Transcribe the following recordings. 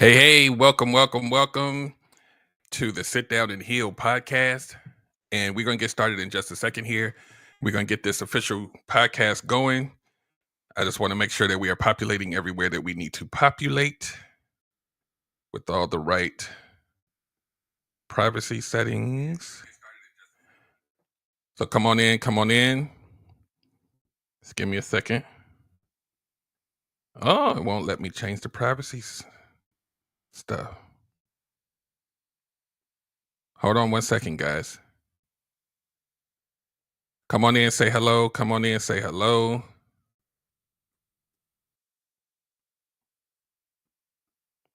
Hey, welcome to the Sit Down and Heal podcast. And we're going to get started in just a second here. We're going to get this official podcast going. I just want to make sure that we are populating everywhere that we need to populate with all the right privacy settings. So come on in. Just give me a second. Oh, it won't let me change the privacy stuff. Hold on 1 second, guys. Come on in, say hello. Come on in, say hello.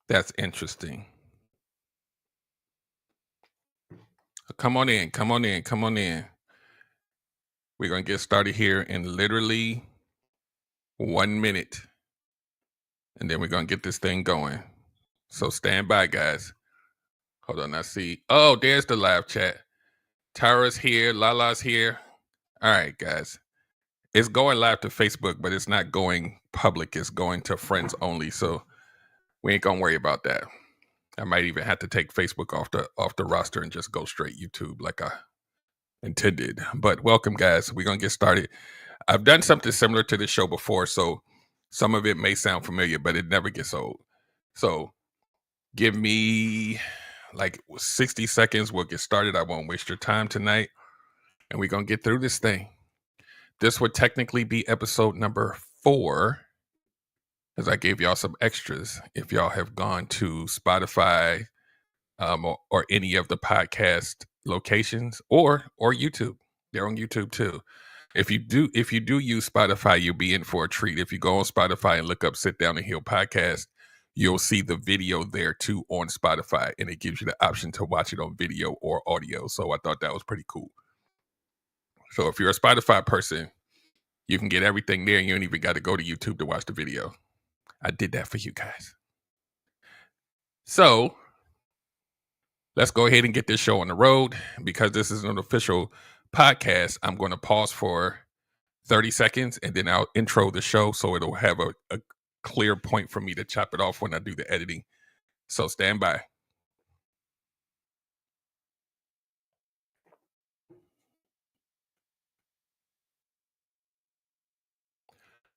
That's interesting. Come on in. We're going to get started here in literally 1 minute. And then we're going to get this thing going. So stand by, guys. Hold on, I see. Oh, there's the live chat. Tara's here. Lala's here. All right, guys. It's going live to Facebook, but it's not going public. It's going to friends only. So we ain't going to worry about that. I might even have to take Facebook off the roster and just go straight YouTube like I intended. But welcome, guys. We're going to get started. I've done something similar to this show before, so some of it may sound familiar, but it never gets old. So give me like 60 seconds. We'll get started. I won't waste your time tonight. And we're going to get through this thing. This would technically be episode number 4, as I gave y'all some extras. If y'all have gone to Spotify or any of the podcast locations or YouTube, they're on YouTube too. If you do use Spotify, you'll be in for a treat. If you go on Spotify and look up Sit Down and Heal podcast, you'll see the video there too on Spotify, and it gives you the option to watch it on video or audio. So I thought that was pretty cool. So if you're a Spotify person, you can get everything there, and you don't even got to go to YouTube to watch the video. I did that for you guys. So let's go ahead and get this show on the road. Because this is an official podcast, I'm going to pause for 30 seconds and then I'll intro the show so it'll have a clear point for me to chop it off when I do the editing. So stand by.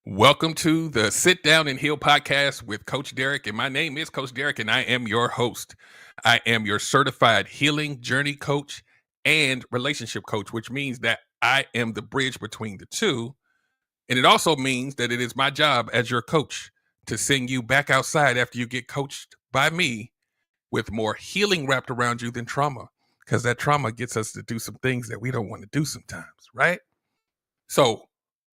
Welcome to the Sit Down and Heal podcast with Coach Derek. And my name is Coach Derek, and I am your host. I am your certified healing journey coach and relationship coach, which means that I am the bridge between the two. And it also means that it is my job as your coach to send you back outside after you get coached by me with more healing wrapped around you than trauma, because that trauma gets us to do some things that we don't want to do sometimes, right? So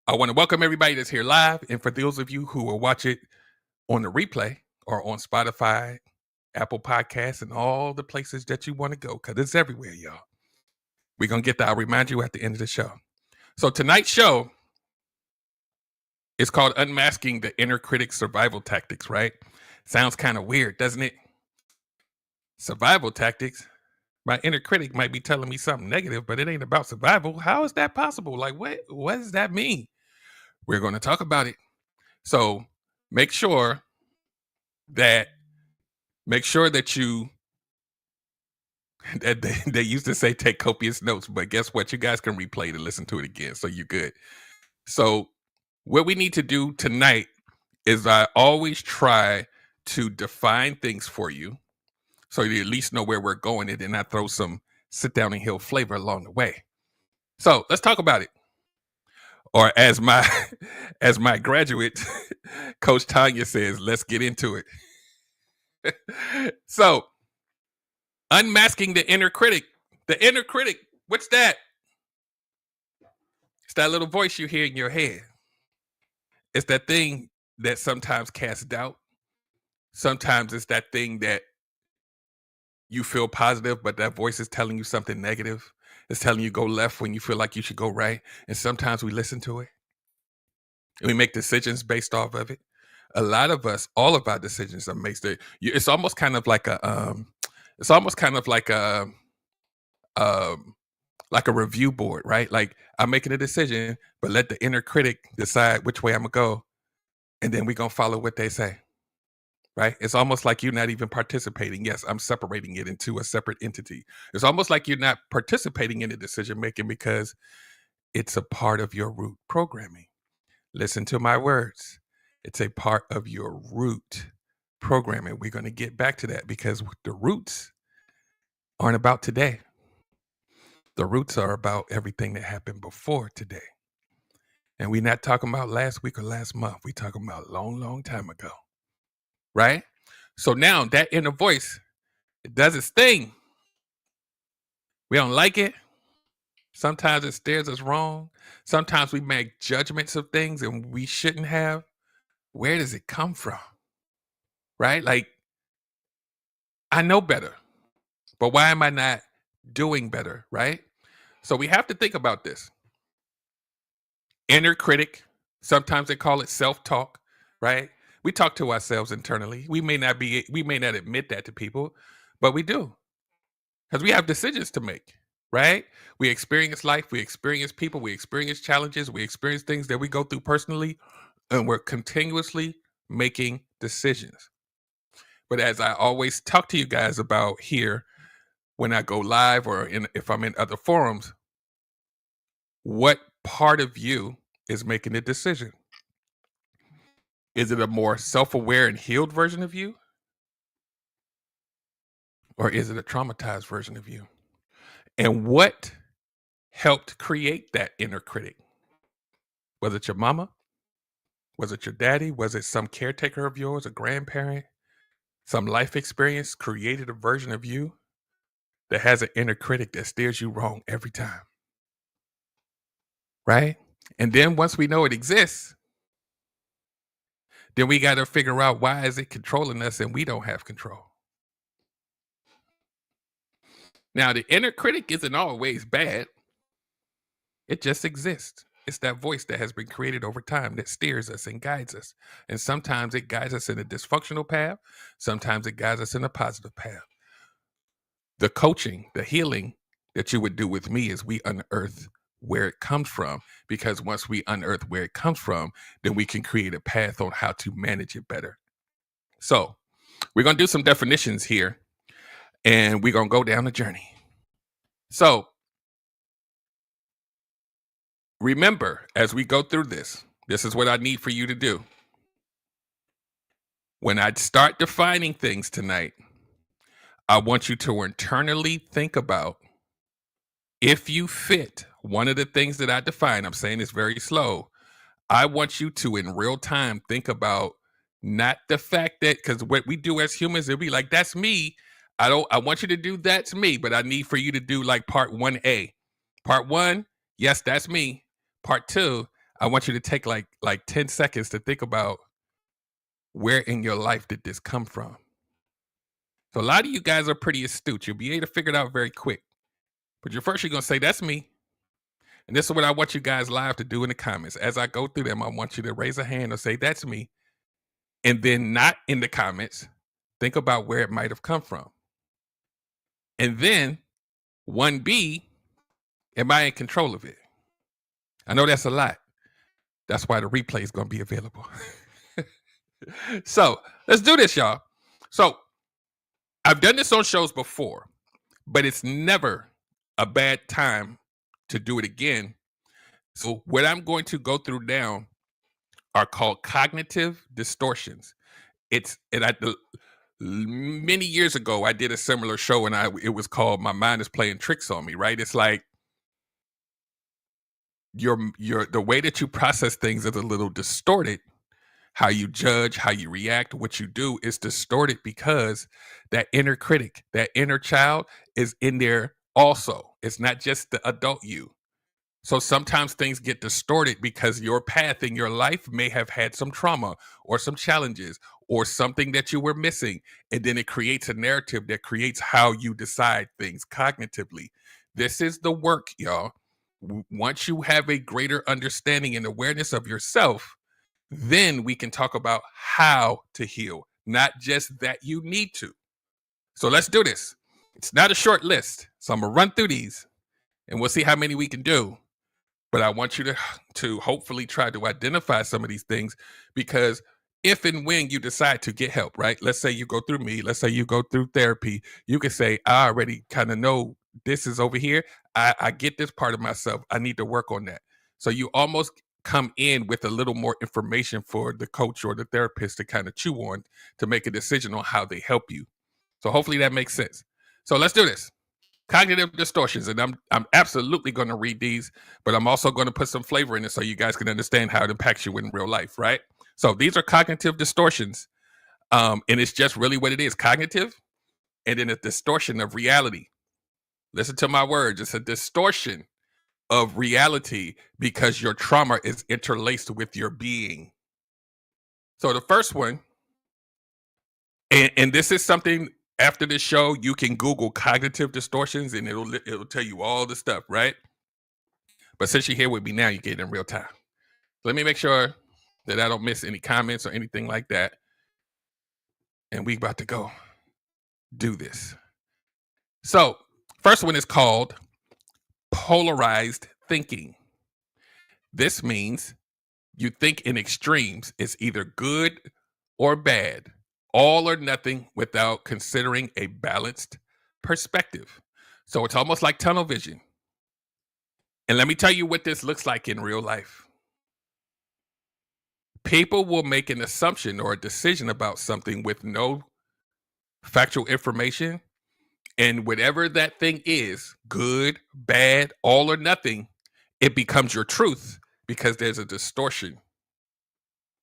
I want to welcome everybody that's here live. And for those of you who will watch it on the replay or on Spotify, Apple Podcasts, and all the places that you want to go, because it's everywhere, y'all. We're going to get that. I'll remind you at the end of the show. So tonight's show is called Unmasking the Inner Critic Survival Tactics, right? Sounds kind of weird, doesn't it? Survival tactics. My inner critic might be telling me something negative, but it ain't about survival. How is that possible? Like, what does that mean? We're going to talk about it. So make sure that you that they used to say take copious notes, but guess what? You guys can replay to listen to it again, so you're good. So what we need to do tonight is I always try to define things for you so you at least know where we're going, and then I throw some Sit Down and Heal flavor along the way. So let's talk about it. Or as my graduate Coach Tanya says, let's get into it. So, unmasking the inner critic. The inner critic, what's that? It's that little voice you hear in your head. It's that thing that sometimes casts doubt. Sometimes it's that thing that you feel positive, but that voice is telling you something negative. It's telling you go left when you feel like you should go right. And sometimes we listen to it. And we make decisions based off of it. A lot of us, all of our decisions are based. It's almost kind of like a review board, right? Like I'm making a decision, but let the inner critic decide which way I'm gonna go, and then we're gonna follow what they say. right? It's almost like you're not even participating. Yes, I'm separating it into a separate entity. It's almost like you're not participating in the decision making because it's a part of your root programming. Listen to my words. It's a part of your root programming. We're going to get back to that because the roots aren't about today. The roots are about everything that happened before today. And we're not talking about last week or last month. We're talking about a long, long time ago. Right? So now that inner voice, it does its thing. We don't like it. Sometimes it steers us wrong. Sometimes we make judgments of things and we shouldn't have. Where does it come from? Right? Like, I know better, but why am I not doing better? Right? So we have to think about this. Inner critic, sometimes they call it self-talk, right? We talk to ourselves internally. We may not admit that to people, but we do. Because we have decisions to make, right? We experience life, we experience people, we experience challenges, we experience things that we go through personally, and we're continuously making decisions. But as I always talk to you guys about here when I go live or if I'm in other forums, what part of you is making the decision? Is it a more self-aware and healed version of you? Or is it a traumatized version of you? And what helped create that inner critic? Was it your mama? Was it your daddy? Was it some caretaker of yours, a grandparent? Some life experience created a version of you that has an inner critic that steers you wrong every time. Right? And then once we know it exists, then we got to figure out why is it controlling us and we don't have control. Now, the inner critic isn't always bad. It just exists. It's that voice that has been created over time that steers us and guides us. And sometimes it guides us in a dysfunctional path. Sometimes it guides us in a positive path. The coaching, the healing that you would do with me is we unearth where it comes from. Because once we unearth where it comes from, then we can create a path on how to manage it better. So we're going to do some definitions here and we're going to go down the journey. So remember, as we go through this is what I need for you to do. When I start defining things tonight, I want you to internally think about if you fit one of the things that I define. I'm saying this very slow. I want you to, in real time, think about not the fact that, because what we do as humans, it'll be like, that's me. I want you to do that's me, but I need for you to do like part 1A. Part 1, yes, that's me. Part 2, I want you to take like 10 seconds to think about where in your life did this come from? So a lot of you guys are pretty astute. You'll be able to figure it out very quick. But you're going to say, that's me. And this is what I want you guys live to do in the comments. As I go through them, I want you to raise a hand or say, that's me. And then not in the comments, think about where it might have come from. And then 1B, am I in control of it? I know that's a lot. That's why the replay is going to be available. So let's do this, y'all. So I've done this on shows before, but it's never a bad time to do it again. So what I'm going to go through now are called cognitive distortions. Many years ago, I did a similar show and it was called My Mind is Playing Tricks on Me, right? It's like the way that you process things is a little distorted. How you judge, how you react, what you do is distorted because that inner critic, that inner child is in there also. It's not just the adult you. So sometimes things get distorted because your path in your life may have had some trauma or some challenges or something that you were missing. And then it creates a narrative that creates how you decide things cognitively. This is the work, y'all. Once you have a greater understanding and awareness of yourself, then we can talk about how to heal, not just that you need to. So let's do this. It's not a short list. So I'm going to run through these and we'll see how many we can do. But I want you to hopefully try to identify some of these things because if and when you decide to get help, right? Let's say you go through me, let's say you go through therapy, you can say, I already kind of know this is over here. I get this part of myself. I need to work on that. So you almost come in with a little more information for the coach or the therapist to kind of chew on to make a decision on how they help you. So hopefully that makes sense. So let's do this. Cognitive distortions, and I'm absolutely going to read these, but I'm also going to put some flavor in it so you guys can understand how it impacts you in real life, right? So these are cognitive distortions, and it's just really what it is: cognitive, and then a distortion of reality. Listen to my words; it's a distortion of reality because your trauma is interlaced with your being. So the first one, and this is something after this show you can Google cognitive distortions, and it'll tell you all the stuff, right? But since you're here with me now, you get it in real time. Let me make sure that I don't miss any comments or anything like that. And we about to go do this. So, first one is called polarized thinking. This means you think in extremes. It's either good or bad, all or nothing without considering a balanced perspective. So it's almost like tunnel vision. And let me tell you what this looks like in real life. People will make an assumption or a decision about something with no factual information. And whatever that thing is, good, bad, all or nothing, it becomes your truth because there's a distortion.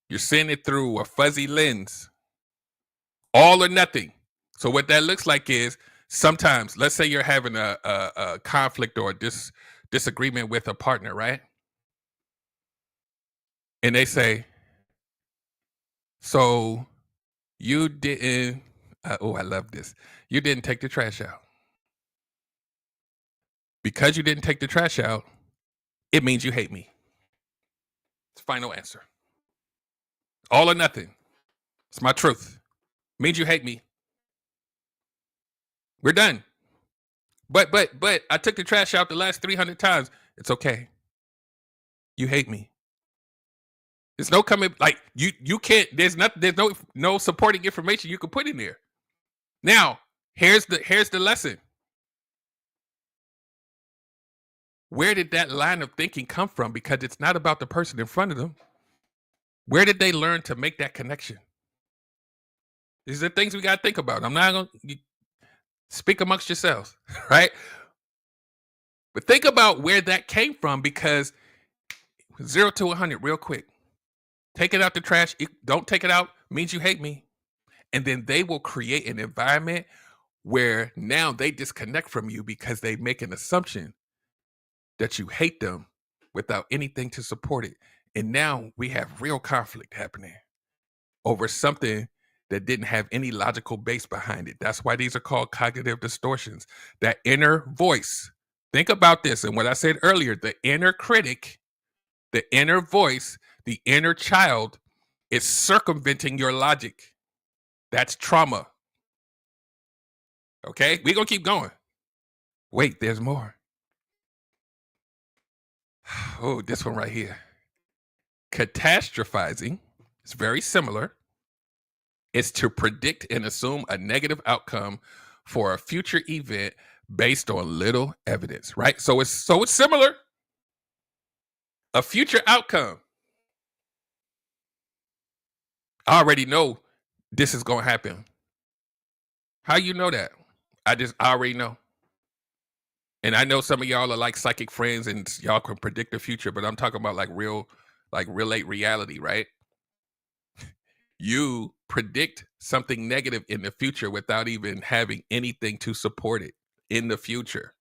You're seeing it through a fuzzy lens, all or nothing. So what that looks like is sometimes, let's say you're having a conflict or a disagreement with a partner, right? And they say, so you didn't, oh, I love this. You didn't take the trash out. Because you didn't take the trash out, it means you hate me. It's final answer. All or nothing. It's my truth. Means you hate me. We're done. But I took the trash out the last 300 times. It's okay. You hate me. There's no coming, like you can't, there's no supporting information you can put in there. Now, here's the lesson. Where did that line of thinking come from? Because it's not about the person in front of them. Where did they learn to make that connection? These are things we got to think about. I'm not going to speak amongst yourselves, right? But think about where that came from, because 0 to 100 real quick. Take it out the trash. Don't take it out means you hate me. And then they will create an environment where now they disconnect from you because they make an assumption that you hate them without anything to support it. And now we have real conflict happening over something that didn't have any logical base behind it. That's why these are called cognitive distortions. That inner voice. Think about this. And what I said earlier, the inner critic, the inner voice, the inner child is circumventing your logic. That's trauma. Okay, we're going to keep going. Wait, there's more. Oh, this one right here. Catastrophizing is very similar. It's to predict and assume a negative outcome for a future event based on little evidence, right? So it's similar. A future outcome. I already know this is going to happen. How you know that? I already know. And I know some of y'all are like psychic friends and y'all can predict the future, but I'm talking about like relate reality, right? You predict something negative in the future without even having anything to support it in the future,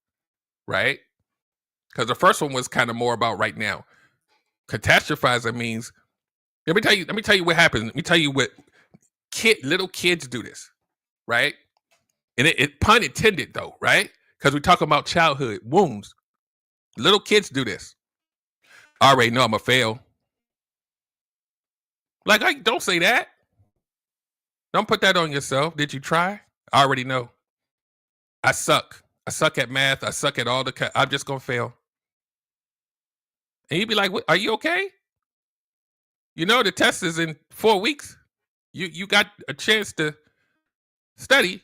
right? Because the first one was kind of more about right now. Catastrophizing means, let me tell you what happens. Let me tell you what little kids do this, right? And it pun intended though, right? Because we talk about childhood wounds. Little kids do this. I already know I'm a fail. Like, don't say that. Don't put that on yourself. Did you try? I already know. I suck. I suck at math. I suck at all I'm just going to fail. And you'd be like, are you okay? You know, the test is in 4 weeks. You got a chance to study.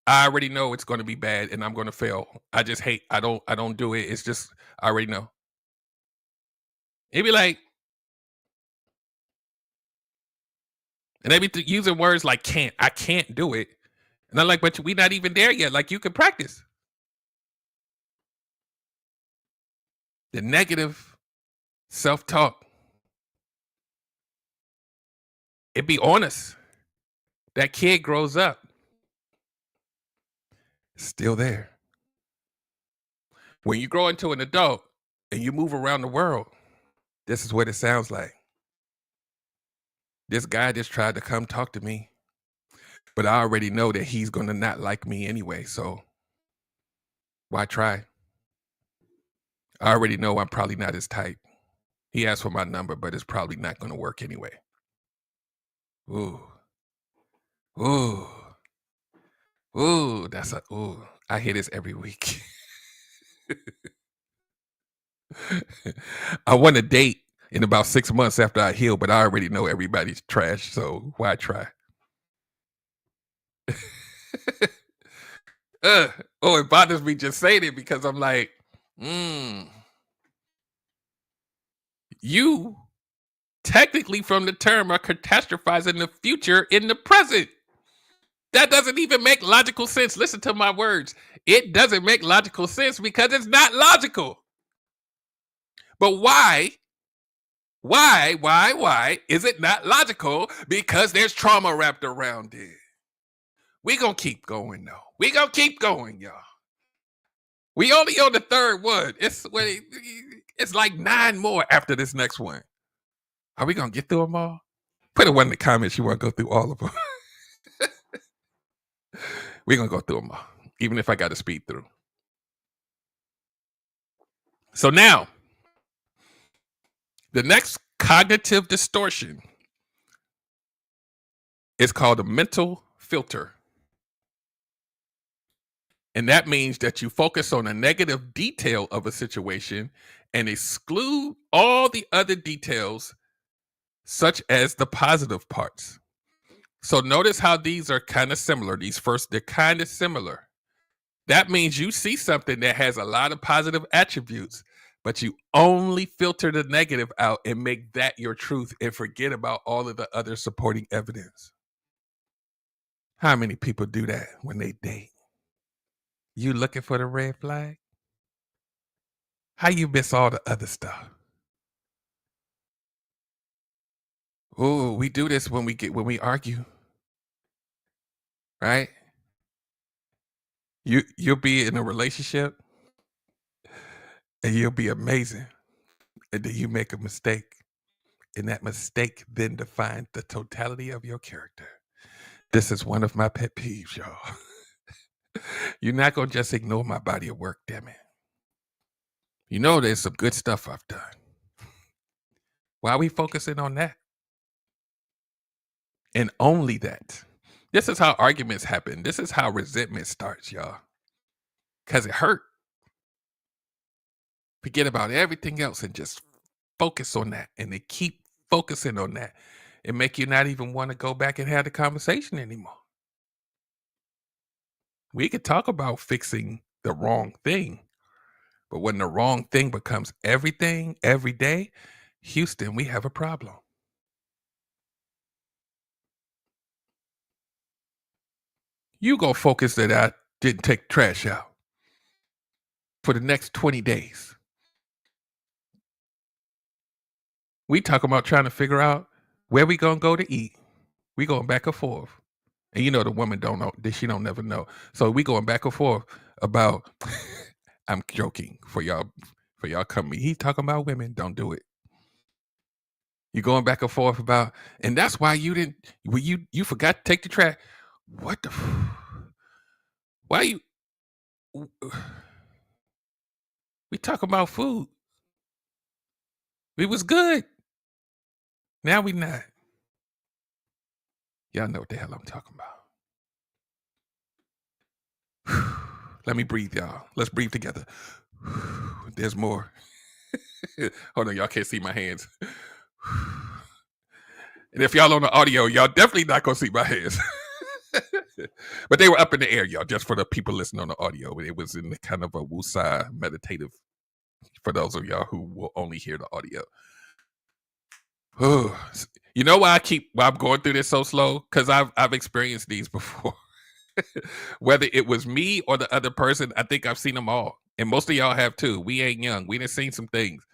I already know it's going to be bad and I'm going to fail. I just hate. I don't do it. It's just I already know. It'd be like, and they be using words like can't. I can't do it. And I'm like, but we not even there yet. Like you can practice. The negative self-talk. It be honest. That kid grows up. Still there. When you grow into an adult and you move around the world, this is what it sounds like. This guy just tried to come talk to me, but I already know that he's going to not like me anyway. So why try? I already know I'm probably not his type. He asked for my number, but it's probably not going to work anyway. Ooh, ooh, ooh, I hear this every week. I want to date in about 6 months after I heal, but I already know everybody's trash. So why try? It bothers me just saying it because I'm like, you technically from the term are catastrophizing the future in the present. That doesn't even make logical sense. Listen to my words. It doesn't make logical sense because it's not logical. But why is it not logical? Because there's trauma wrapped around it. We gonna keep going though. We gonna keep going, y'all. We only on the third one. It's like 9 more after this next one. Are we gonna get through them all? Put a one in the comments. You want to go through all of them? We're gonna go through them all, even if I got to speed through. So now, the next cognitive distortion is called a mental filter. And that means that you focus on a negative detail of a situation and exclude all the other details, such as the positive parts. So notice how these are kind of similar. They're kind of similar. That means you see something that has a lot of positive attributes, but you only filter the negative out and make that your truth and forget about all of the other supporting evidence. How many people do that when they date? You looking for the red flag? How you miss all the other stuff? Oh, we do this when we argue, right? You'll be in a relationship and you'll be amazing, and then you make a mistake, and that mistake then defines the totality of your character. This is one of my pet peeves, y'all. You're not gonna just ignore my body of work, damn it. You know there's some good stuff I've done. Why are we focusing on that? And only that. This is how arguments happen. This is how resentment starts, y'all. Because it hurt. Forget about everything else and just focus on that. And they keep focusing on that. It make you not even want to go back and have the conversation anymore. We could talk about fixing the wrong thing. But when the wrong thing becomes everything every day, Houston, we have a problem. You go focus that I didn't take trash out for the next 20 days. We talking about trying to figure out where we gonna go to eat. We going back and forth. And you know the woman don't know, she don't never know. So we going back and forth about I'm joking for y'all coming. He talking about women, don't do it. You going back and forth about, and that's why you didn't, you forgot to take the trash. What the why you we talking about food. We was good. Now we not. Y'all know what the hell I'm talking about. Let me breathe, y'all. Let's breathe together. There's more. Hold on, y'all can't see my hands. And if y'all on the audio, y'all definitely not gonna see my hands. But they were up in the air, y'all, just for the people listening on the audio. It was in the kind of a woosah meditative for those of y'all who will only hear the audio. You know why I'm going through this so slow? Because I've experienced these before. Whether it was me or the other person, I think I've seen them all. And most of y'all have too. We ain't young. We done seen some things.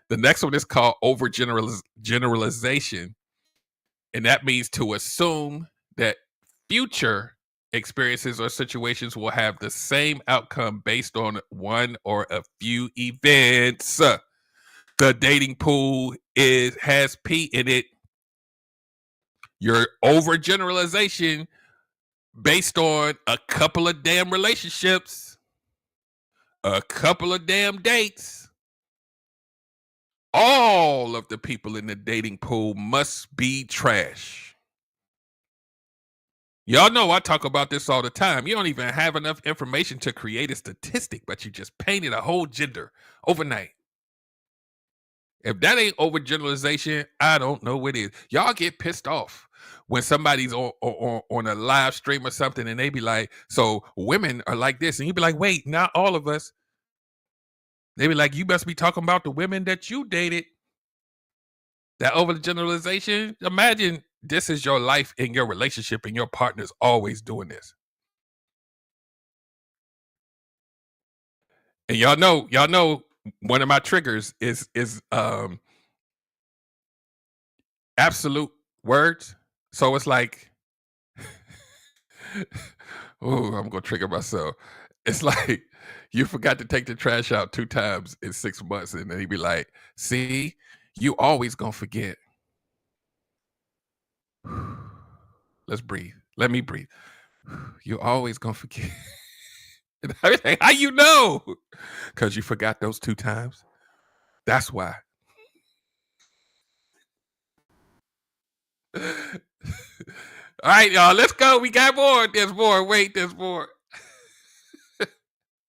The next one is called overgeneralization. And that means to assume that future experiences or situations will have the same outcome based on one or a few events. The dating pool has P in it. Your overgeneralization based on a couple of damn relationships, a couple of damn dates. All of the people in the dating pool must be trash. Y'all know I talk about this all the time. You don't even have enough information to create a statistic, but you just painted a whole gender overnight. If that ain't overgeneralization, I don't know what is. Y'all get pissed off when somebody's on a live stream or something and they be like, so women are like this. And you be like, wait, not all of us. They be like, you must be talking about the women that you dated. That overgeneralization, imagine this is your life in your relationship and your partner's always doing this. And y'all know one of my triggers is absolute words. So it's like, oh, I'm gonna trigger myself. It's like you forgot to take the trash out 2 times in 6 months, and then he'd be like, see, you always gonna forget. Let's breathe. Let me breathe. You always gonna forget. And I was like, how you know? Because you forgot those 2 times. That's why. All right, y'all, let's go. We got more. There's more. Wait, there's more.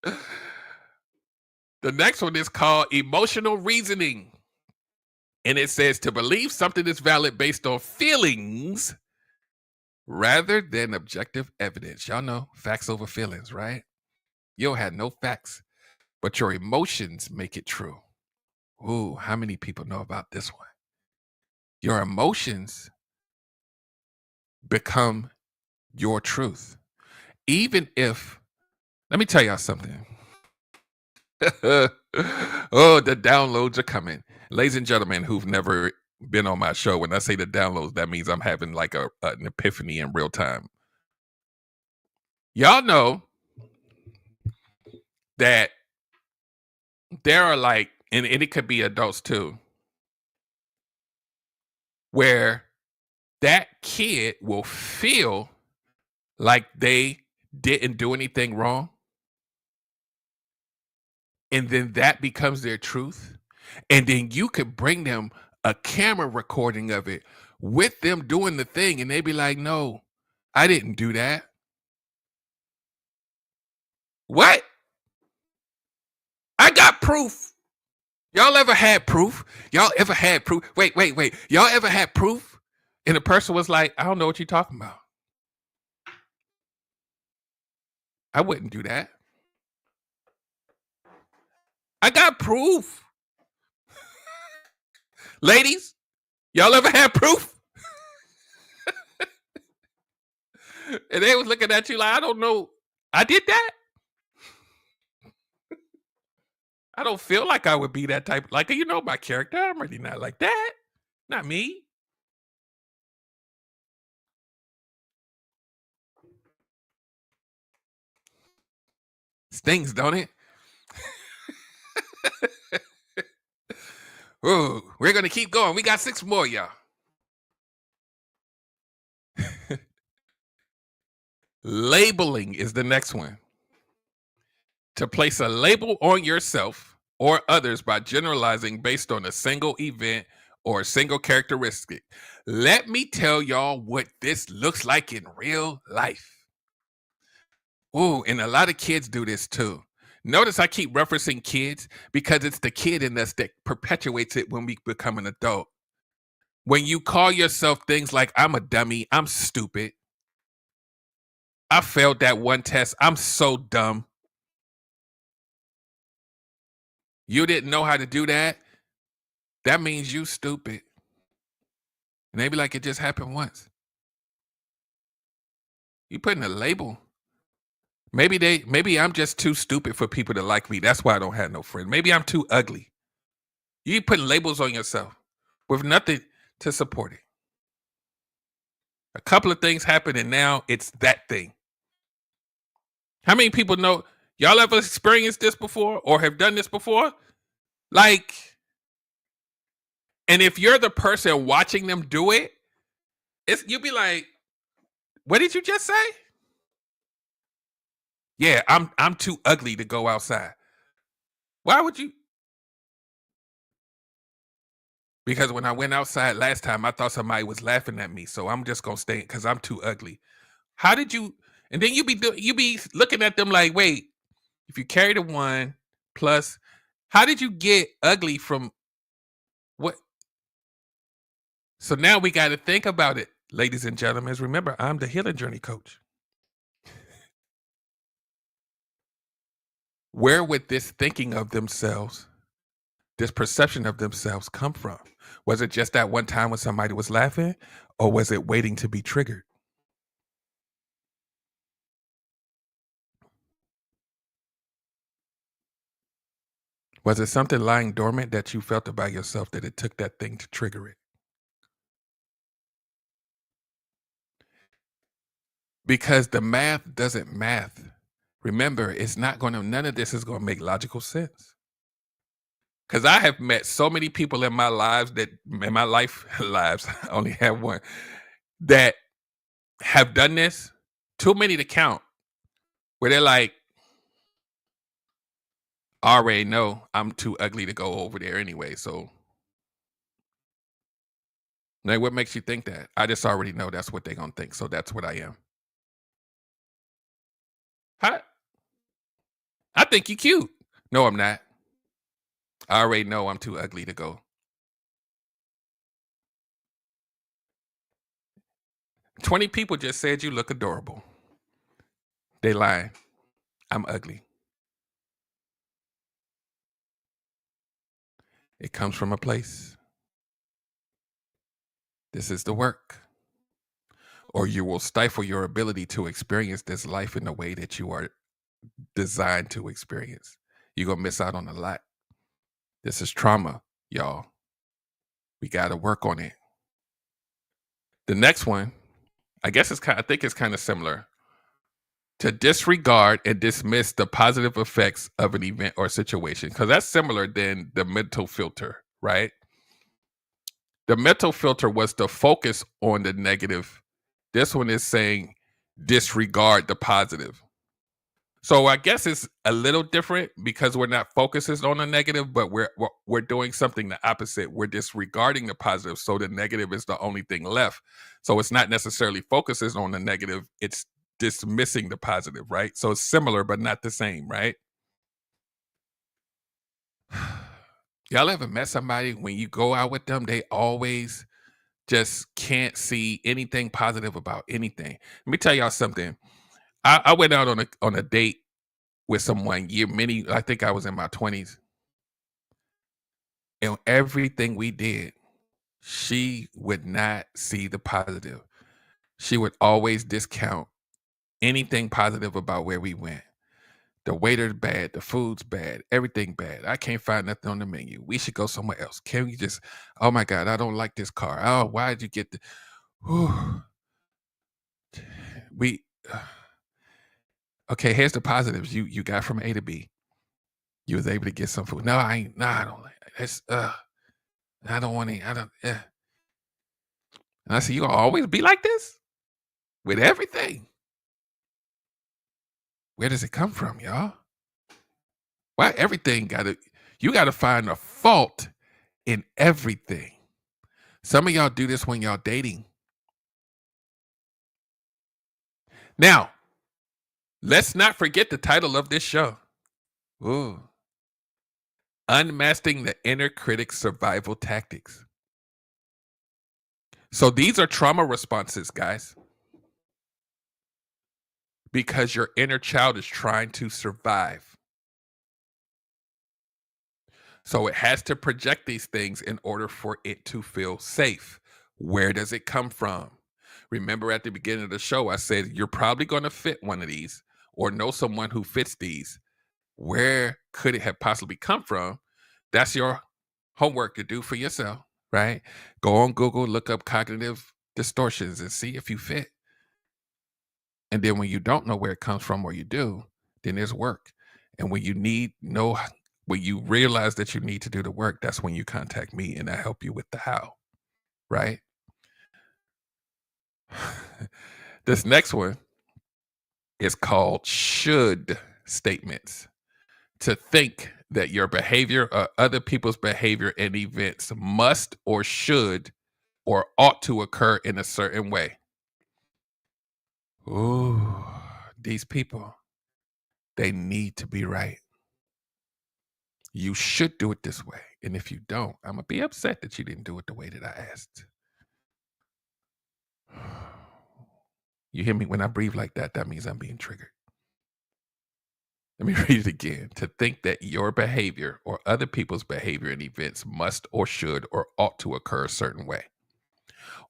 The next one is called emotional reasoning. And it says to believe something is valid based on feelings rather than objective evidence. Y'all know facts over feelings, right? You don't have no facts, but your emotions make it true. Ooh, how many people know about this one? Your emotions become your truth. Even if, let me tell y'all something. Oh, the downloads are coming. Ladies and gentlemen who've never been on my show, when I say the downloads, that means I'm having like an epiphany in real time. Y'all know that there are like, and it could be adults too, where that kid will feel like they didn't do anything wrong. And then that becomes their truth. And then you could bring them a camera recording of it with them doing the thing. And they be like, no, I didn't do that. What? I got proof. Y'all ever had proof? Y'all ever had proof? Wait. Y'all ever had proof? And the person was like, I don't know what you're talking about. I wouldn't do that. I got proof. Ladies, y'all ever had proof? And they was looking at you like, I don't know. I did that. I don't feel like I would be that type. Like, you know my character. I'm really not like that. Not me. Stings, don't it? Ooh, we're going to keep going. We got 6 more, y'all. Labeling is the next one. To place a label on yourself or others by generalizing based on a single event or a single characteristic. Let me tell y'all what this looks like in real life. Ooh, and a lot of kids do this too. Notice I keep referencing kids because it's the kid in us that perpetuates it when we become an adult. When you call yourself things like, I'm a dummy, I'm stupid, I failed that one test, I'm so dumb. You didn't know how to do that? That means you stupid. And they be like, it just happened once. You putting a label. Maybe I'm just too stupid for people to like me. That's why I don't have no friends. Maybe I'm too ugly. You putting labels on yourself with nothing to support it. A couple of things happen and now it's that thing. How many people know y'all ever experienced this before or have done this before? Like, and if you're the person watching them do it, you'll be like, what did you just say? Yeah, I'm too ugly to go outside. Why would you? Because when I went outside last time, I thought somebody was laughing at me, so I'm just gonna stay because I'm too ugly. How did you? And then you be looking at them like, wait, if you carry the one plus, how did you get ugly from what? So now we got to think about it, ladies and gentlemen. Remember, I'm the healing journey coach. Where would this thinking of themselves, this perception of themselves come from? Was it just that one time when somebody was laughing, or was it waiting to be triggered? Was it something lying dormant that you felt about yourself that it took that thing to trigger it? Because the math doesn't math. Remember, it's not going to, none of this is going to make logical sense. Because I have met so many people in my lives in my lives, I only have one, that have done this, too many to count, where they're like, I already know I'm too ugly to go over there anyway. So, like, what makes you think that? I just already know that's what they're going to think. So that's what I am. How, I think you cute. No, I'm not. I already know I'm too ugly to go. 20 people just said you look adorable. They lying. I'm ugly. It comes from a place. This is the work. Or you will stifle your ability to experience this life in the way that you are designed to experience. You're going to miss out on a lot. This is trauma, y'all. We got to work on it. The next one, I think it's kind of similar. To disregard and dismiss the positive effects of an event or situation, because that's similar than the mental filter, right? The mental filter was to focus on the negative. This one is saying disregard the positive. So I guess it's a little different because we're not focusing on the negative, but we're doing something the opposite. We're disregarding the positive, so the negative is the only thing left. So it's not necessarily focuses on the negative; it's dismissing the positive, right? So it's similar, but not the same, right? Y'all ever met somebody when you go out with them, they always just can't see anything positive about anything. Let me tell y'all something. I went out on a date with someone I think I was in my 20s. And everything we did, she would not see the positive. She would always discount anything positive about where we went. The waiter's bad, the food's bad, everything bad. I can't find nothing on the menu. We should go somewhere else. Can we just, oh my God, I don't like this car. Oh, why did you get the, whew. We, okay, here's the positives you got from A to B. You was able to get some food. No, I ain't, no, I don't like it. It's, I don't want to, I don't, yeah. And I said, you gonna always be like this? With everything? Where does it come from, y'all? Why everything you gotta find a fault in everything. Some of y'all do this when y'all dating. Now, let's not forget the title of this show. Ooh. Unmasking the Inner Critic Survival Tactics. So these are trauma responses, guys, because your inner child is trying to survive. So it has to project these things in order for it to feel safe. Where does it come from? Remember at the beginning of the show, I said you're probably going to fit one of these or know someone who fits these. Where could it have possibly come from? That's your homework to do for yourself, right? Go on Google, look up cognitive distortions and see if you fit. And then when you don't know where it comes from or you do, then there's work. And when when you realize that you need to do the work, that's when you contact me and I help you with the how, right? This next one is called should statements. To think that your behavior or other people's behavior and events must or should or ought to occur in a certain way. Ooh, these people, they need to be right. You should do it this way. And if you don't, I'm going to be upset that you didn't do it the way that I asked. You hear me? When I breathe like that, that means I'm being triggered. Let me read it again. To think that your behavior or other people's behavior and events must or should or ought to occur a certain way.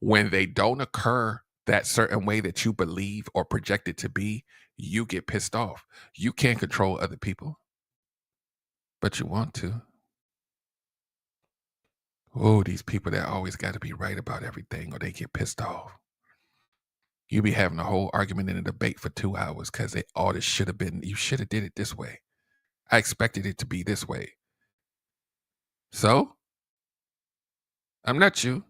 When they don't occur that certain way that you believe or project it to be, you get pissed off. You can't control other people, but you want to. Oh, these people that always got to be right about everything or they get pissed off. You be having a whole argument and a debate for 2 hours because all this should have been, you should have did it this way. I expected it to be this way. So, I'm not you.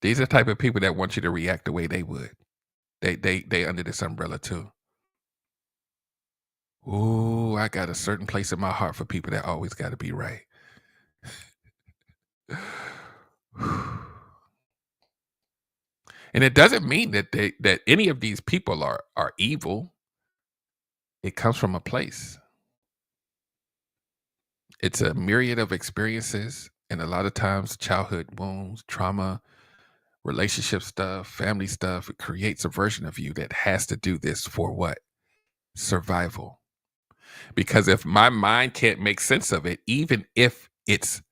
These are the type of people that want you to react the way they would. They under this umbrella too. Ooh, I got a certain place in my heart for people that always got to be right. And it doesn't mean that any of these people are evil. It comes from a place. It's a myriad of experiences, and a lot of times childhood wounds, trauma, relationship stuff, family stuff. It creates a version of you that has to do this for what? Survival. Because if my mind can't make sense of it, even if it's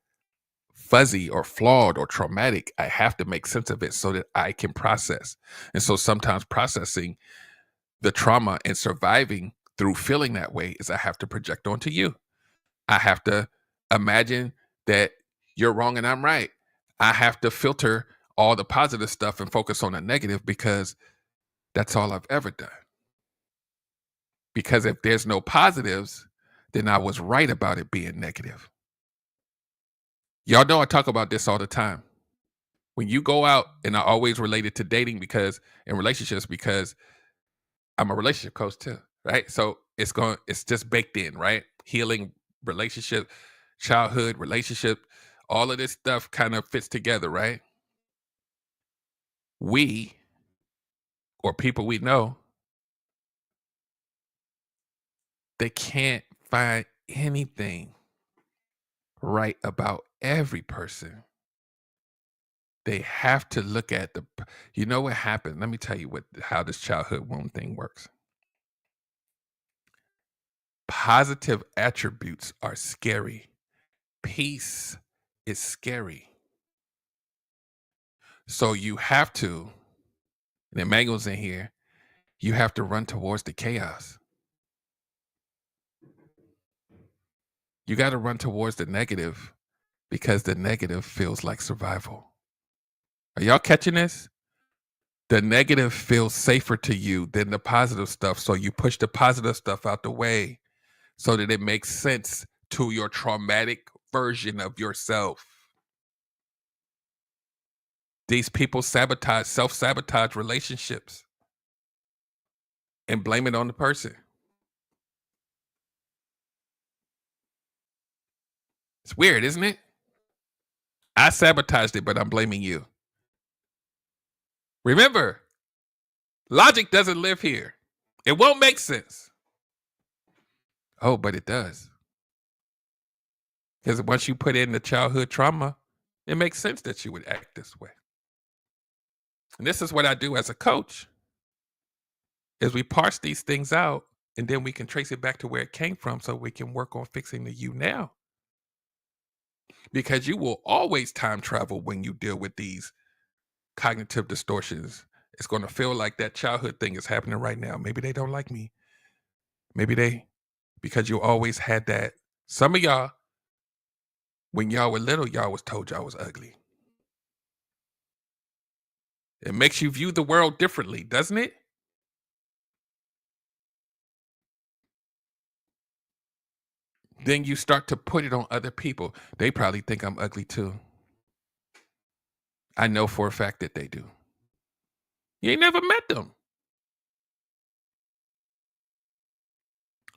fuzzy or flawed or traumatic, I have to make sense of it so that I can process. And so sometimes processing the trauma and surviving through feeling that way is I have to project onto you. I have to imagine that you're wrong and I'm right. I have to filter all the positive stuff and focus on the negative because that's all I've ever done. Because if there's no positives, then I was right about it being negative. Y'all know I talk about this all the time. When you go out, and I always relate it to dating because in relationships, because I'm a relationship coach too, right? So it's just baked in, right? Healing relationship, childhood relationship, all of this stuff kind of fits together, right? We or people we know, they can't find anything right about every person. They have to look at you know what happened? Let me tell you how this childhood wound thing works. Positive attributes are scary. Peace is scary. So you have to, and Emmanuel's in here, you have to run towards the chaos. You got to run towards the negative because the negative feels like survival. Are y'all catching this? The negative feels safer to you than the positive stuff. So you push the positive stuff out the way so that it makes sense to your traumatic version of yourself. These people self-sabotage relationships and blame it on the person. It's weird, isn't it? I sabotaged it, but I'm blaming you. Remember, logic doesn't live here. It won't make sense. Oh, but it does. Because once you put in the childhood trauma, it makes sense that you would act this way. And this is what I do as a coach, is we parse these things out and then we can trace it back to where it came from so we can work on fixing the you now. Because you will always time travel when you deal with these cognitive distortions. It's going to feel like that childhood thing is happening right now. Maybe they don't like me. Maybe they, because you always had that. Some of y'all, when y'all were little, y'all was told y'all was ugly. It makes you view the world differently, doesn't it? Then you start to put it on other people. They probably think I'm ugly too. I know for a fact that they do. You ain't never met them.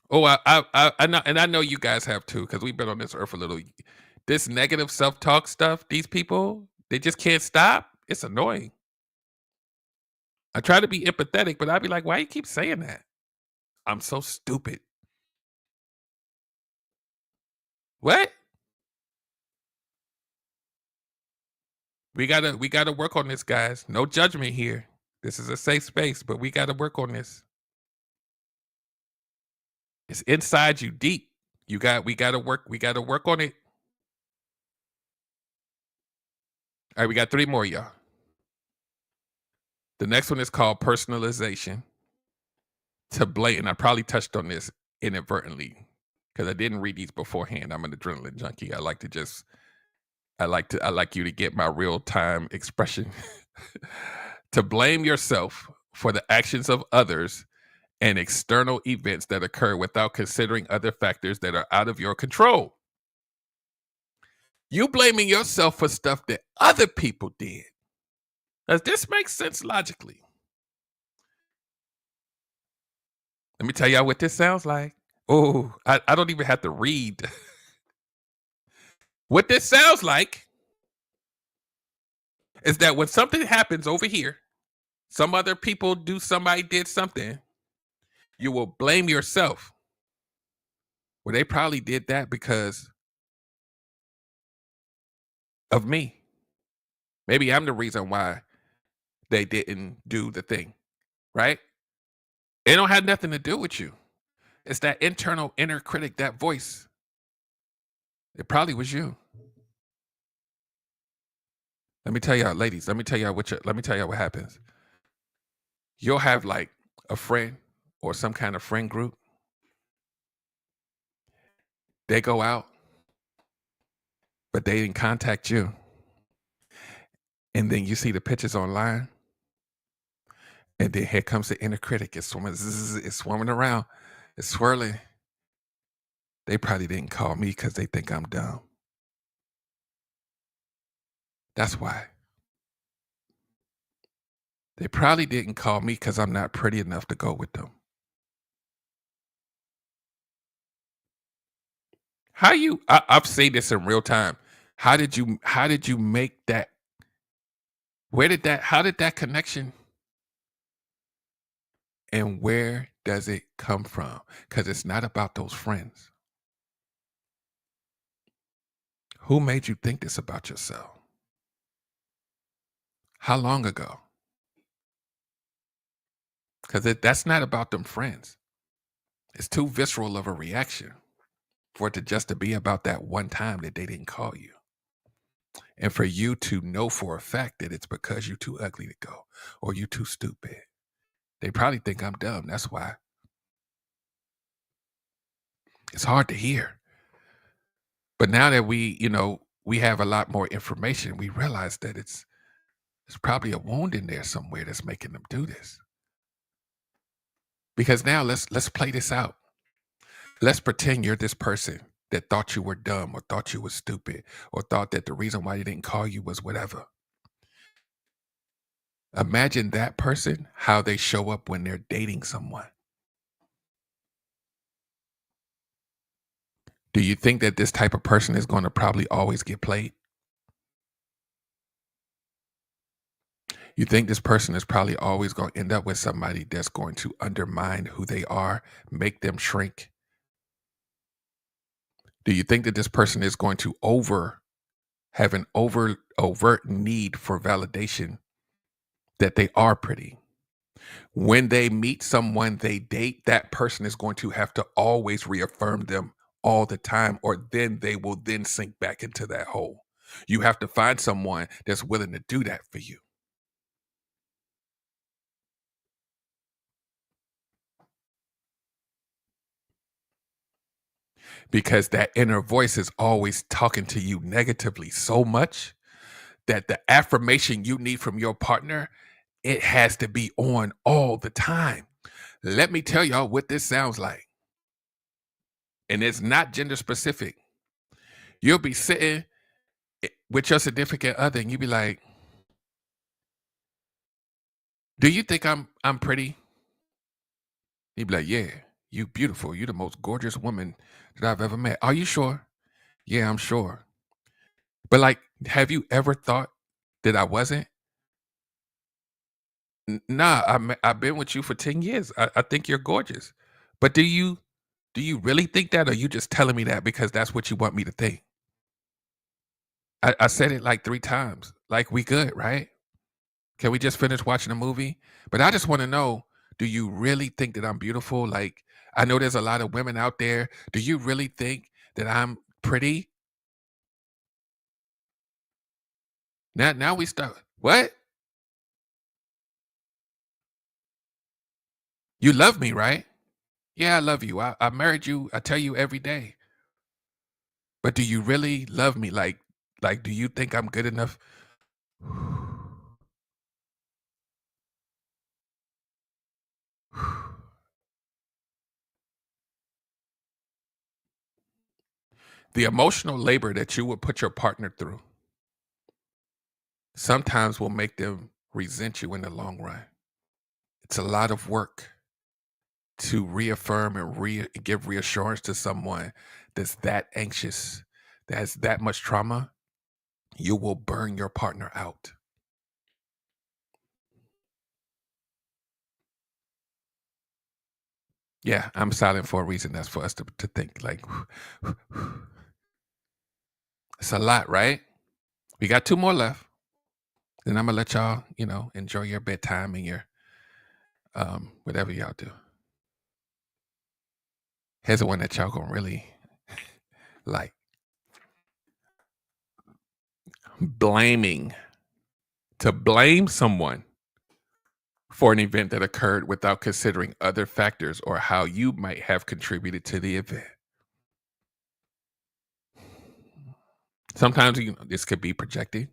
Oh, I know, and I know you guys have too, because we've been on this earth a little. This negative self-talk stuff, these people, they just can't stop. It's annoying. I try to be empathetic, but I'd be like, why you keep saying that? I'm so stupid. What? We gotta work on this, guys. No judgment here. This is a safe space, but we gotta work on this. It's inside you deep. We gotta work on it. All right, we got 3 more, y'all. The next one is called personalization. To blatant. I probably touched on this inadvertently because I didn't read these beforehand. I'm an adrenaline junkie. I like you to get my real time expression. To blame yourself for the actions of others and external events that occur without considering other factors that are out of your control. You blaming yourself for stuff that other people did. Does this make sense logically? Let me tell y'all what this sounds like. Oh, I don't even have to read. What this sounds like is that when something happens over here, some other people do, somebody did something, you will blame yourself. Well, they probably did that because of me. Maybe I'm the reason why they didn't do the thing, right? It don't have nothing to do with you. It's that internal inner critic, that voice. It probably was you. Let me tell y'all, ladies, let me tell y'all what happens. You'll have like a friend or some kind of friend group. They go out, but they didn't contact you. And then you see the pictures online, and then here comes the inner critic. It's swimming, it's swarming around, it's swirling. They probably didn't call me because they think I'm dumb. That's why. They probably didn't call me because I'm not pretty enough to go with them. I've seen this in real time. How did you make that? How did that connection, and where does it come from? Because it's not about those friends. Who made you think this about yourself? How long ago? Because that's not about them friends. It's too visceral of a reaction for it to just to be about that one time that they didn't call you. And for you to know for a fact that it's because you're too ugly to go or you too stupid. They probably think I'm dumb. That's why. It's hard to hear. But now that we have a lot more information, we realize that it's probably a wound in there somewhere that's making them do this. Because now let's play this out. Let's pretend you're this person that thought you were dumb or thought you were stupid or thought that the reason why they didn't call you was whatever. Imagine that person, how they show up when they're dating someone. Do you think that this type of person is going to probably always get played? You think this person is probably always going to end up with somebody that's going to undermine who they are, make them shrink? Do you think that this person is going to have an overt need for validation that they are pretty. When they meet someone they date, that person is going to have to always reaffirm them all the time, or then they will then sink back into that hole. You have to find someone that's willing to do that for you, because that inner voice is always talking to you negatively so much that the affirmation you need from your partner, it has to be on all the time. Let me tell y'all what this sounds like. And it's not gender specific. You'll be sitting with your significant other and you be like, "Do you think I'm pretty?" He'd be like, "Yeah, you beautiful. You the most gorgeous woman that I've ever met. Are you sure?" "Yeah, I'm sure." But like, have you ever thought that I wasn't? Nah, I've been with you for 10 years. I think you're gorgeous. But do you really think that, or you just telling me that because that's what you want me to think? I said it like 3 times. Like, we good, right? Can we just finish watching a movie? But I just want to know, do you really think that I'm beautiful? Like, I know there's a lot of women out there. Do you really think that I'm pretty? Now we start. What? You love me, right? Yeah, I love you. I married you. I tell you every day. But do you really love me? Like, do you think I'm good enough? The emotional labor that you would put your partner through sometimes will make them resent you in the long run. It's a lot of work to reaffirm and give reassurance to someone that's that anxious, that has that much trauma. You will burn your partner out. Yeah, I'm silent for a reason. That's for us to think like, it's a lot, right? We got 2 more left. Then I'm gonna let y'all, enjoy your bedtime and your whatever y'all do. Here's the one that y'all gonna really like. Blaming. To blame someone for an event that occurred without considering other factors or how you might have contributed to the event. Sometimes this could be projecting,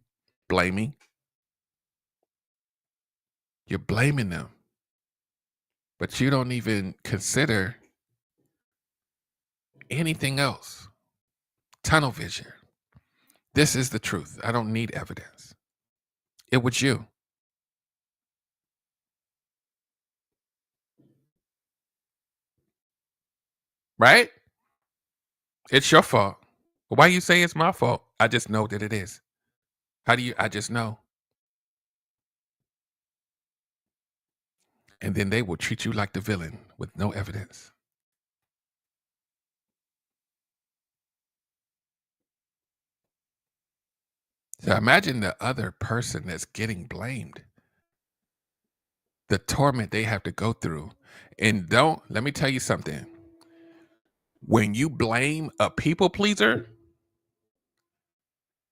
blaming. You're blaming them, but you don't even consider anything else. Tunnel vision. This is the truth. I don't need evidence. It was you, right? It's your fault. Why you say it's my fault? I just know that it is. How do you? I just know. And then they will treat you like the villain with no evidence. So imagine the other person that's getting blamed, the torment they have to go through. And let me tell you something. When you blame a people pleaser,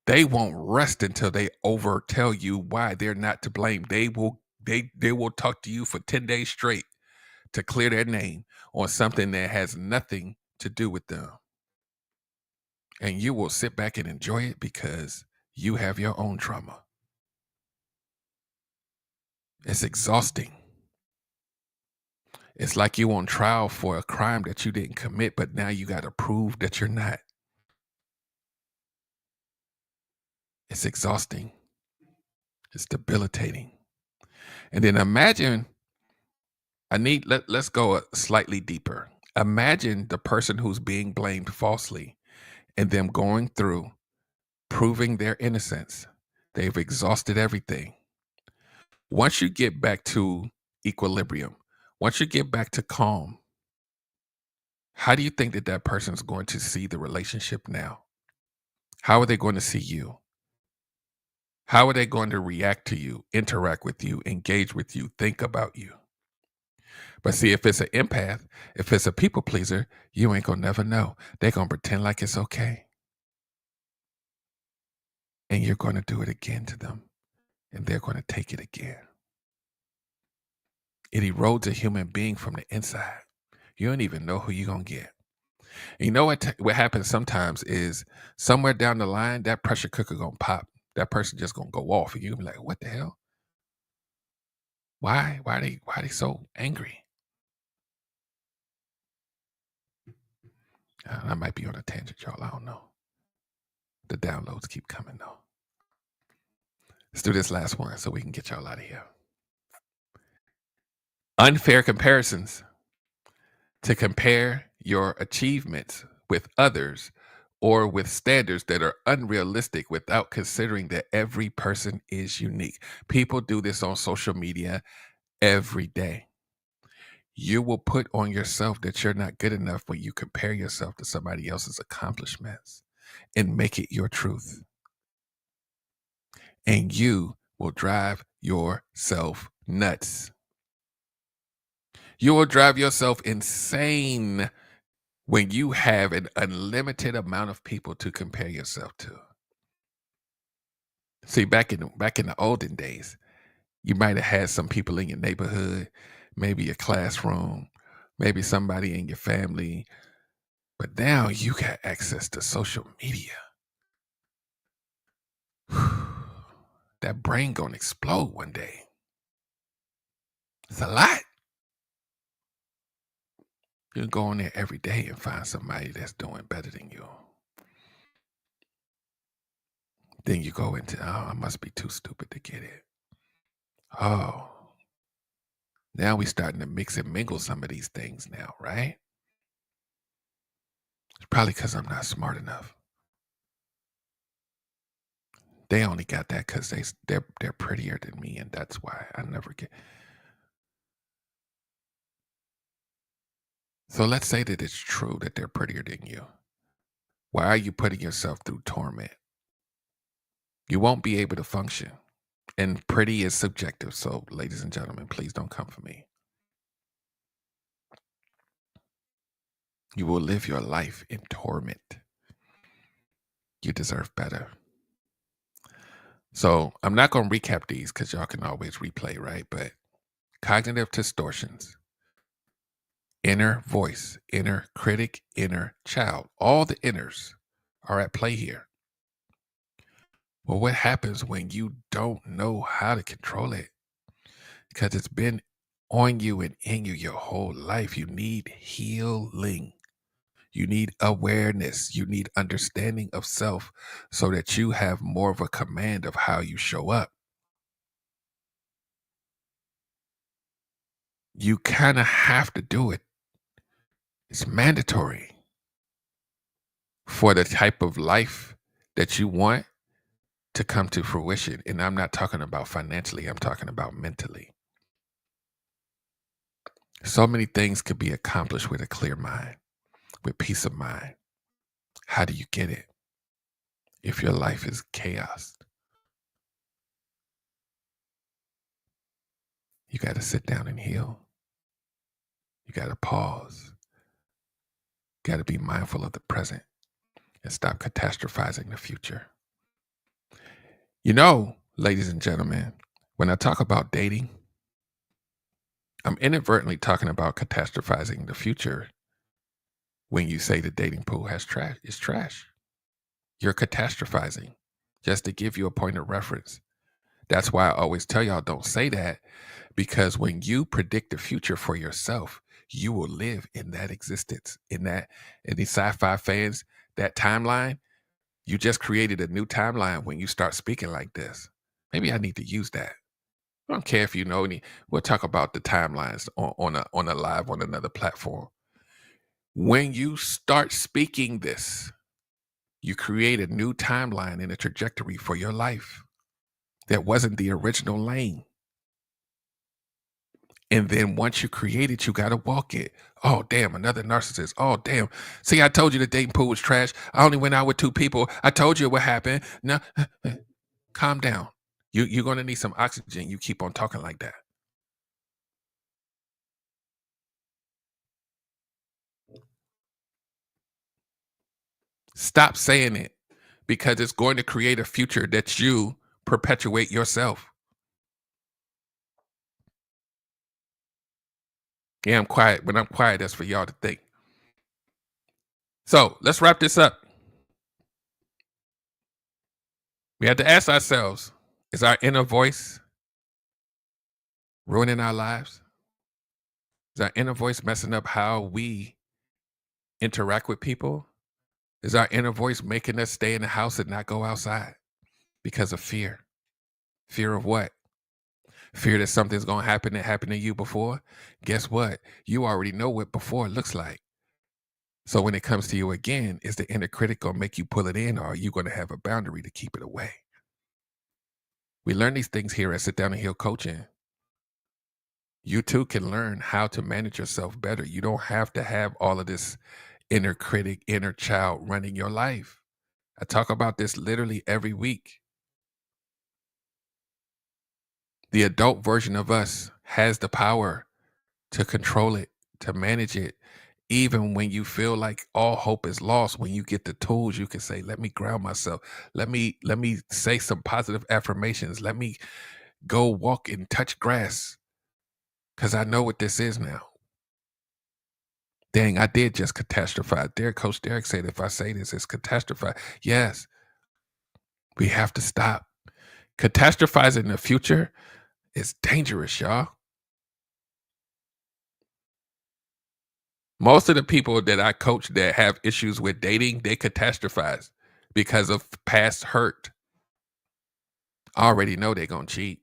they won't rest until they over tell you why they're not to blame. They will talk to you for 10 days straight to clear their name on something that has nothing to do with them. And you will sit back and enjoy it because you have your own trauma. It's exhausting. It's like you on trial for a crime that you didn't commit, but now you got to prove that you're not. It's exhausting. It's debilitating. And then imagine, let's go slightly deeper. Imagine the person who's being blamed falsely and them going through proving their innocence. They've exhausted everything. Once you get back to equilibrium, once you get back to calm, how do you think that that person is going to see the relationship now? How are they going to see you? How are they going to react to you, interact with you, engage with you, think about you? But see, if it's an empath, if it's a people pleaser, you ain't gonna never know. They're gonna pretend like it's okay. And you're gonna do it again to them. And they're gonna take it again. It erodes a human being from the inside. You don't even know who you're gonna get. And you know what happens sometimes is somewhere down the line, that pressure cooker gonna pop. That person just gonna go off, and you'll be like, "What the hell? Why? Why are they so angry?" I might be on a tangent, y'all. I don't know. The downloads keep coming though. Let's do this last one so we can get y'all out of here. Unfair comparisons. To compare your achievements with others or with standards that are unrealistic without considering that every person is unique. People do this on social media every day. You will put on yourself that you're not good enough when you compare yourself to somebody else's accomplishments and make it your truth. And you will drive yourself nuts. You will drive yourself insane when you have an unlimited amount of people to compare yourself to. See, back in the olden days, you might have had some people in your neighborhood, maybe your classroom, maybe somebody in your family, but now you got access to social media. That brain gonna explode one day. It's a lot. You can go on there every day and find somebody that's doing better than you. Then you go into, oh, I must be too stupid to get it. Oh, now we starting to mix and mingle some of these things now, right? It's probably because I'm not smart enough. They only got that because they're prettier than me, and that's why I never get. So let's say that it's true that they're prettier than you. Why are you putting yourself through torment? You won't be able to function. And pretty is subjective. So, ladies and gentlemen, please don't come for me. You will live your life in torment. You deserve better. So, I'm not going to recap these because y'all can always replay, right? But cognitive distortions, inner voice, inner critic, inner child, all the inners are at play here. Well, what happens when you don't know how to control it? Because it's been on you and in you your whole life. You need healing. You need awareness. You need understanding of self so that you have more of a command of how you show up. You kind of have to do it. It's mandatory for the type of life that you want to come to fruition. And I'm not talking about financially, I'm talking about mentally. So many things could be accomplished with a clear mind, with peace of mind. How do you get it? If your life is chaos, you got to sit down and heal. You got to pause. You got to be mindful of the present and stop catastrophizing the future. You know, ladies and gentlemen, when I talk about dating, I'm inadvertently talking about catastrophizing the future when you say the dating pool has trash. It's trash. You're catastrophizing. Just to give you a point of reference. That's why I always tell y'all don't say that, because when you predict the future for yourself, you will live in that existence, in these sci-fi fans, that timeline. You just created a new timeline when you start speaking like this. Maybe I need to use that. I don't care if you know any. We'll talk about the timelines on a live on another platform. When you start speaking this, you create a new timeline and a trajectory for your life that wasn't the original lane. And then once you create it, you got to walk it. Oh, damn, another narcissist. Oh, damn. See, I told you the dating pool was trash. I only went out with 2 people. I told you what happened. No, calm down. You're gonna need some oxygen. You keep on talking like that. Stop saying it because it's going to create a future that you perpetuate yourself. Yeah, I'm quiet. When I'm quiet, that's for y'all to think. So let's wrap this up. We have to ask ourselves, is our inner voice ruining our lives? Is our inner voice messing up how we interact with people? Is our inner voice making us stay in the house and not go outside because of fear? Fear of what? Fear that something's going to happen that happened to you before? Guess what? You already know what before looks like. So when it comes to you again, is the inner critic going to make you pull it in, or are you going to have a boundary to keep it away? We learn these things here at Sit Down and Heal Coaching. You too can learn how to manage yourself better. You don't have to have all of this inner critic, inner child running your life. I talk about this literally every week. The adult version of us has the power to control it, to manage it. Even when you feel like all hope is lost, when you get the tools, you can say, let me ground myself. Let me say some positive affirmations. Let me go walk and touch grass. Because I know what this is now. Dang, I did just catastrophize. Coach Derek said, if I say this, it's catastrophize. Yes, we have to stop. Catastrophizing in the future is dangerous, y'all. Most of the people that I coach that have issues with dating, they catastrophize because of past hurt. I already know they're going to cheat.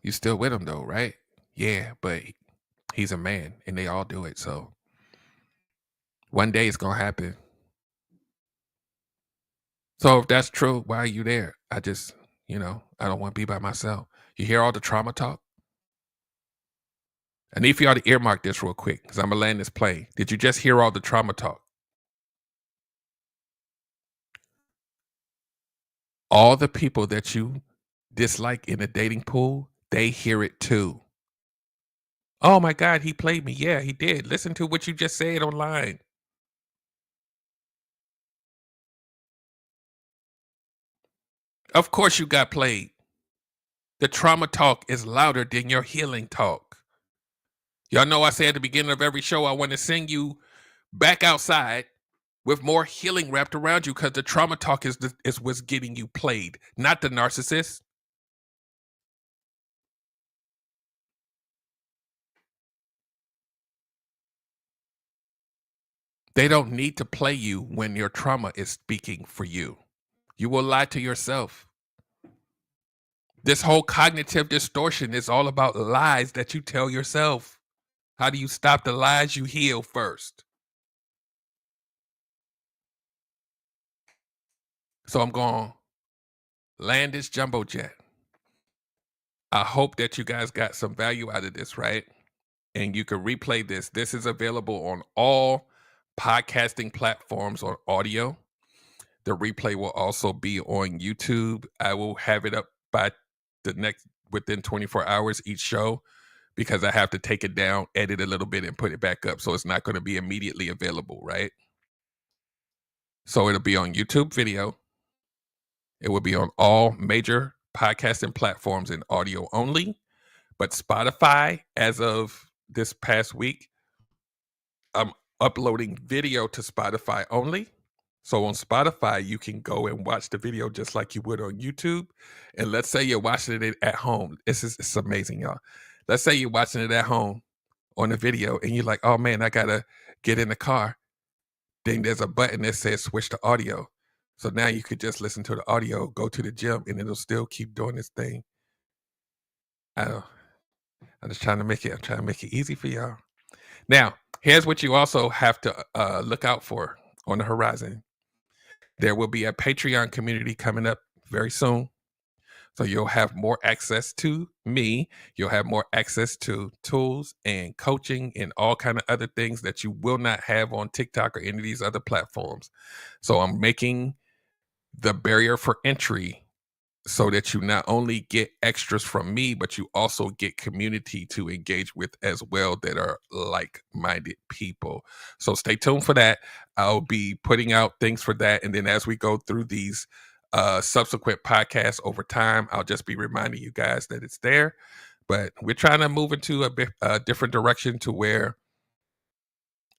You still with him though, right? Yeah, but he's a man and they all do it. So one day it's going to happen. So if that's true, why are you there? I just, I don't want to be by myself. You hear all the trauma talk? I need for y'all to earmark this real quick because I'm going to land this plane. Did you just hear all the trauma talk? All the people that you dislike in the dating pool, they hear it too. Oh my God, he played me. Yeah, he did. Listen to what you just said online. Of course you got played. The trauma talk is louder than your healing talk. Y'all know I say at the beginning of every show, I want to send you back outside with more healing wrapped around you because the trauma talk is what's getting you played, not the narcissist. They don't need to play you when your trauma is speaking for you. You will lie to yourself. This whole cognitive distortion is all about lies that you tell yourself. How do you stop the lies? You heal first. So I'm going to land this jumbo jet. I hope that you guys got some value out of this, right? And you can replay this. This is available on all podcasting platforms on audio. The replay will also be on YouTube. I will have it up by within 24 hours each show because I have to take it down, edit a little bit, and put it back up. So it's not going to be immediately available, right? So it'll be on YouTube video. It will be on all major podcasting platforms in audio only. But Spotify, as of this past week, I'm uploading video to Spotify only. So on Spotify, you can go and watch the video just like you would on YouTube. And let's say you're watching it at home. It's amazing, y'all. Let's say you're watching it at home on the video and you're like, oh man, I gotta get in the car. Then there's a button that says switch to audio. So now you could just listen to the audio, go to the gym, and it'll still keep doing this thing. I'm just trying to make it easy for y'all. Now, here's what you also have to look out for on the horizon. There will be a Patreon community coming up very soon So you'll have more access to me. You'll have more access to tools and coaching and all kind of other things that you will not have on TikTok or any of these other platforms. So I'm making the barrier for entry so that you not only get extras from me, but you also get community to engage with as well that are like-minded people. So stay tuned for that. I'll be putting out things for that. And then as we go through these subsequent podcasts over time, I'll just be reminding you guys that it's there. But we're trying to move into a different direction to where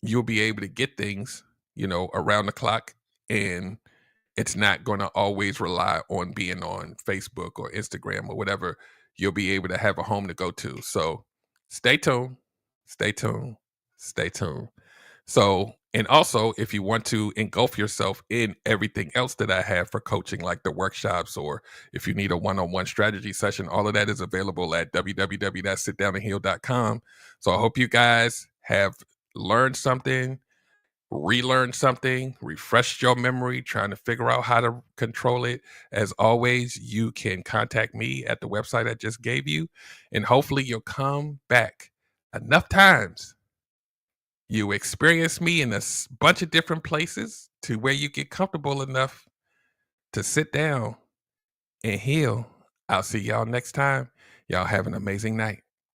you'll be able to get things, around the clock, and it's not going to always rely on being on Facebook or Instagram or whatever. You'll be able to have a home to go to. So stay tuned, stay tuned, stay tuned. So, and also, if you want to engulf yourself in everything else that I have for coaching, like the workshops, or if you need a one-on-one strategy session, all of that is available at www.sitdownandheal.com. So I hope you guys have learned something, relearn something, refresh your memory, trying to figure out how to control it. As always, you can contact me at the website I just gave you, and hopefully you'll come back enough times. You experience me in a bunch of different places to where you get comfortable enough to sit down and heal. I'll see y'all next time. Y'all have an amazing night.